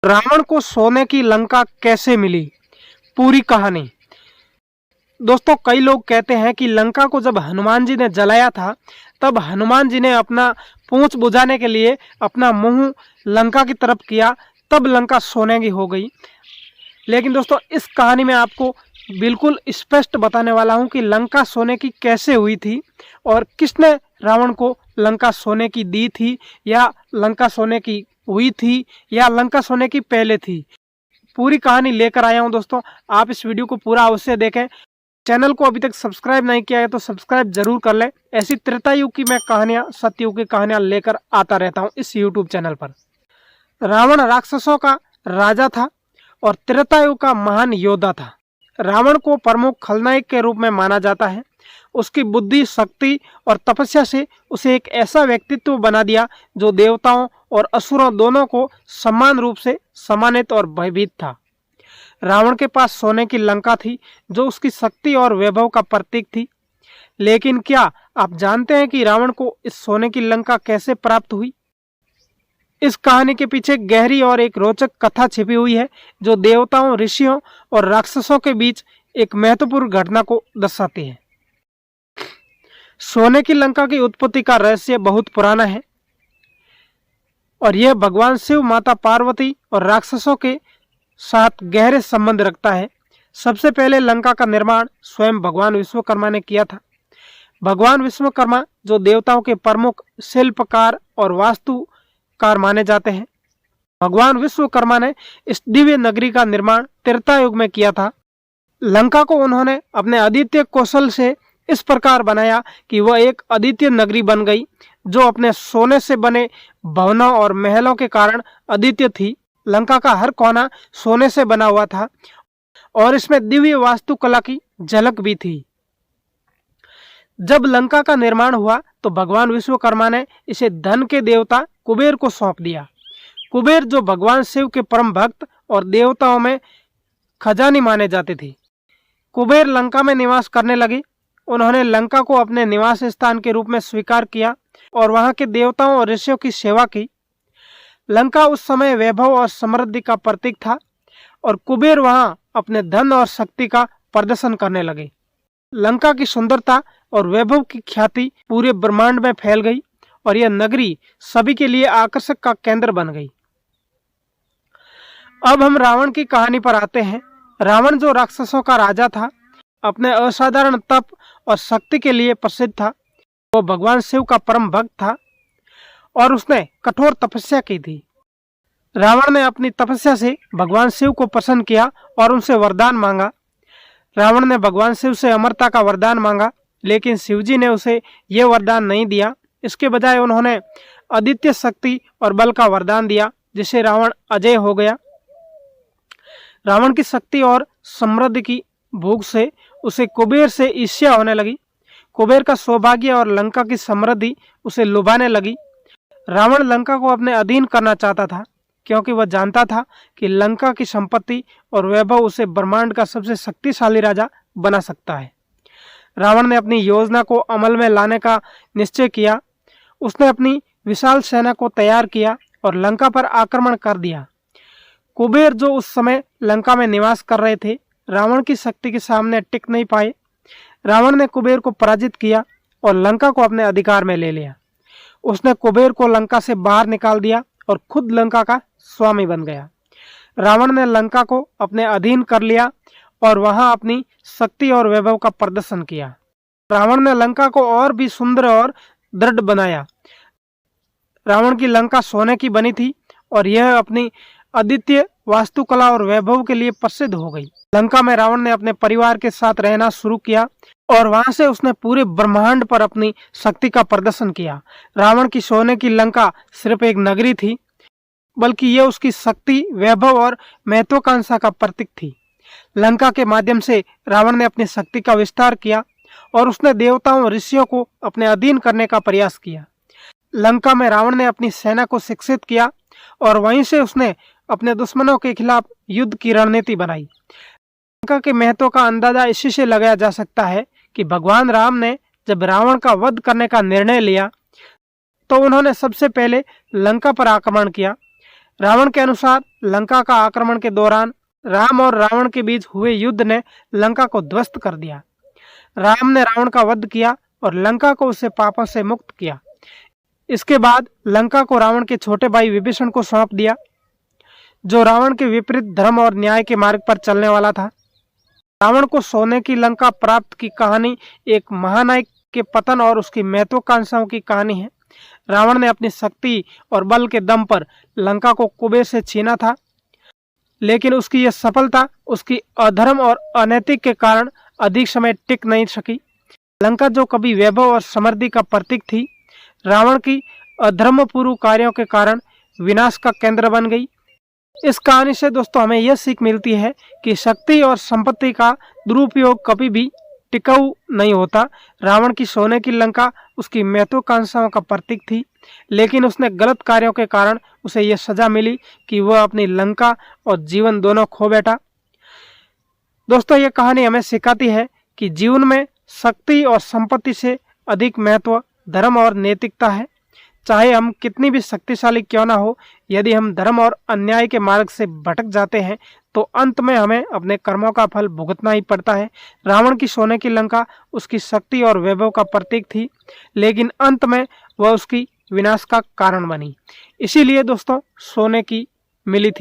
रावण को सोने की लंका कैसे मिली, पूरी कहानी। दोस्तों, कई लोग कहते हैं कि लंका को जब हनुमान जी ने जलाया था, तब हनुमान जी ने अपना पूंछ बुझाने के लिए अपना मुंह लंका की तरफ किया, तब लंका सोने की हो गई। लेकिन दोस्तों, इस कहानी में आपको बिल्कुल स्पष्ट बताने वाला हूं कि लंका सोने की कैसे हुई थी और किसने रावण को लंका सोने की दी थी, या लंका सोने की हुई थी, या लंका सोने की पहले थी। पूरी कहानी लेकर आया हूं दोस्तों, आप इस वीडियो को पूरा अवश्य देखें। चैनल को अभी तक सब्सक्राइब नहीं किया है तो सब्सक्राइब जरूर कर लें। ऐसी त्रेतायुग की मैं कहानियां, सत्ययुग की कहानियां लेकर आता रहता हूं इस यूट्यूब चैनल पर। रावण राक्षसों का राजा था और त्रेतायुग का महान योद्धा था। रावण को प्रमुख खलनायक के रूप में माना जाता है। उसकी बुद्धि, शक्ति और तपस्या से उसे एक ऐसा व्यक्तित्व बना दिया जो देवताओं और असुरों दोनों को समान रूप से सम्मानित और भयभीत था। रावण के पास सोने की लंका थी जो उसकी शक्ति और वैभव का प्रतीक थी। लेकिन क्या आप जानते हैं कि रावण को इस सोने की लंका कैसे प्राप्त हुई? इस कहानी के पीछे गहरी और एक रोचक कथा छिपी हुई है जो देवताओं, ऋषियों और राक्षसों के बीच एक महत्वपूर्ण घटना को दर्शाती है। सोने की लंका की उत्पत्ति का रहस्य बहुत पुराना है और यह भगवान शिव, माता पार्वती और राक्षसों के साथ गहरे संबंध रखता है। सबसे पहले लंका का निर्माण स्वयं भगवान विश्वकर्मा ने किया था। भगवान विश्वकर्मा, जो देवताओं के प्रमुख शिल्पकार और वास्तुकार माने जाते हैं, भगवान विश्वकर्मा ने इस दिव्य नगरी का निर्माण त्रेतायुग में किया था। लंका को उन्होंने अपने अद्वितीय कौशल से इस प्रकार बनाया कि वह एक अद्वितीय नगरी बन गई, जो अपने सोने से बने भवनों और महलों के कारण अद्वितीय थी। लंका का हर कोना सोने से बना हुआ था और इसमें दिव्य वास्तुकला की झलक भी थी। जब लंका का निर्माण हुआ तो भगवान विश्वकर्मा ने इसे धन के देवता कुबेर को सौंप दिया। कुबेर, जो भगवान शिव के परम भक्त और देवताओं में खजानी माने जाते थे, कुबेर लंका में निवास करने लगे। उन्होंने लंका को अपने निवास स्थान के रूप में स्वीकार किया और वहां के देवताओं और ऋषियों की सेवा की। लंका उस समय वैभव और समृद्धि का प्रतीक था और कुबेर वहां अपने धन और शक्ति का प्रदर्शन करने लगे। लंका की सुंदरता और वैभव की ख्याति पूरे ब्रह्मांड में फैल गई और यह नगरी सभी के लिए आकर्षक का केंद्र बन गई। अब हम रावण की कहानी पर आते हैं। रावण, जो राक्षसों का राजा था, अपने असाधारण तप और शक्ति के लिए प्रसिद्ध था। वो भगवान शिव का परम भक्त था और उसने कठोर तपस्या की थी। रावण ने अपनी तपस्या से भगवान शिव को प्रसन्न किया और उनसे वरदान मांगा। रावण ने भगवान शिव से अमरता का वरदान मांगा, लेकिन शिवजी ने उसे यह वरदान नहीं दिया। इसके बजाय उन्होंने अद्वितीय शक्ति और बल का वरदान दिया, जिससे रावण अजय हो गया। रावण की शक्ति और समृद्धि की भूख से उसे कुबेर से ईर्ष्या होने लगी। कुबेर का सौभाग्य और लंका की समृद्धि उसे लुभाने लगी। रावण लंका को अपने अधीन करना चाहता था, क्योंकि वह जानता था कि लंका की संपत्ति और वैभव उसे ब्रह्मांड का सबसे शक्तिशाली राजा बना सकता है। रावण ने अपनी योजना को अमल में लाने का निश्चय किया। उसने अपनी विशाल सेना को तैयार किया और लंका पर आक्रमण कर दिया। कुबेर, जो उस समय लंका में निवास कर रहे थे, रावण की शक्ति के सामने टिक नहीं पाए। रावण ने कुबेर को पराजित किया और लंका को अपने अधिकार में ले लिया। उसने कुबेर को लंका से बाहर निकाल दिया और खुद लंका का स्वामी बन गया। रावण ने लंका को अपने अधीन कर लिया और वहां अपनी शक्ति और वैभव का प्रदर्शन किया। रावण ने लंका को और भी सुंदर और दृढ़ बनाया। रावण की लंका सोने की बनी थी और यह अपनी अद्वितीय वास्तुकला और वैभव के लिए प्रसिद्ध हो गई। लंका में रावण ने अपने परिवार के साथ रहना शुरू किया और वहां से उसने पूरे ब्रह्मांड पर अपनी शक्ति का प्रदर्शन किया। रावण की सोने की लंका सिर्फ एक नगरी थी, बल्कि यह उसकी शक्ति, वैभव और महत्वाकांक्षा का प्रतीक थी। लंका के माध्यम से रावण ने अपनी शक्ति का विस्तार किया और उसने देवताओं और ऋषियों को अपने अधीन करने का प्रयास किया। लंका में रावण ने अपनी सेना को शिक्षित किया और वहीं से उसने अपने दुश्मनों के खिलाफ युद्ध की रणनीति बनाई। लंका के महत्व का अंदाजा इसी से लगाया जा सकता है कि भगवान राम ने जब रावण का वध करने का निर्णय लिया तो उन्होंने सबसे पहले लंका पर आक्रमण किया। रावण के अनुसार लंका का आक्रमण के दौरान राम और रावण के बीच हुए युद्ध ने लंका को ध्वस्त कर दिया। राम ने रावण का वध किया और लंका को उससे पापों से मुक्त किया। इसके बाद लंका को रावण के छोटे भाई विभीषण को सौंप दिया, जो रावण के विपरीत धर्म और न्याय के मार्ग पर चलने वाला था। रावण को सोने की लंका प्राप्त की कहानी एक महानायक के पतन और उसकी महत्वाकांक्षाओं की कहानी है। रावण ने अपनी शक्ति और बल के दम पर लंका को कुबेर से छीना था, लेकिन उसकी यह सफलता उसकी अधर्म और अनैतिक के कारण अधिक समय टिक नहीं सकी। लंका जो कभी वैभव और समृद्धि का प्रतीक थी, रावण की अधर्मपूर्ण कार्यों के कारण विनाश का केंद्र बन गई। इस कहानी से दोस्तों हमें यह सीख मिलती है कि शक्ति और संपत्ति का दुरुपयोग कभी भी टिकाऊ नहीं होता। रावण की सोने की लंका उसकी महत्वाकांक्षाओं का प्रतीक थी, लेकिन उसने गलत कार्यों के कारण उसे यह सजा मिली कि वह अपनी लंका और जीवन दोनों खो बैठा। दोस्तों, यह कहानी हमें सिखाती है कि जीवन में शक्ति और संपत्ति से अधिक महत्व धर्म और नैतिकता है। चाहे हम कितनी भी शक्तिशाली क्यों ना हो, यदि हम धर्म और अन्याय के मार्ग से भटक जाते हैं तो अंत में हमें अपने कर्मों का फल भुगतना ही पड़ता है। रावण की सोने की लंका उसकी शक्ति और वैभव का प्रतीक थी, लेकिन अंत में वह उसकी विनाश का कारण बनी। इसीलिए दोस्तों सोने की मिली थी।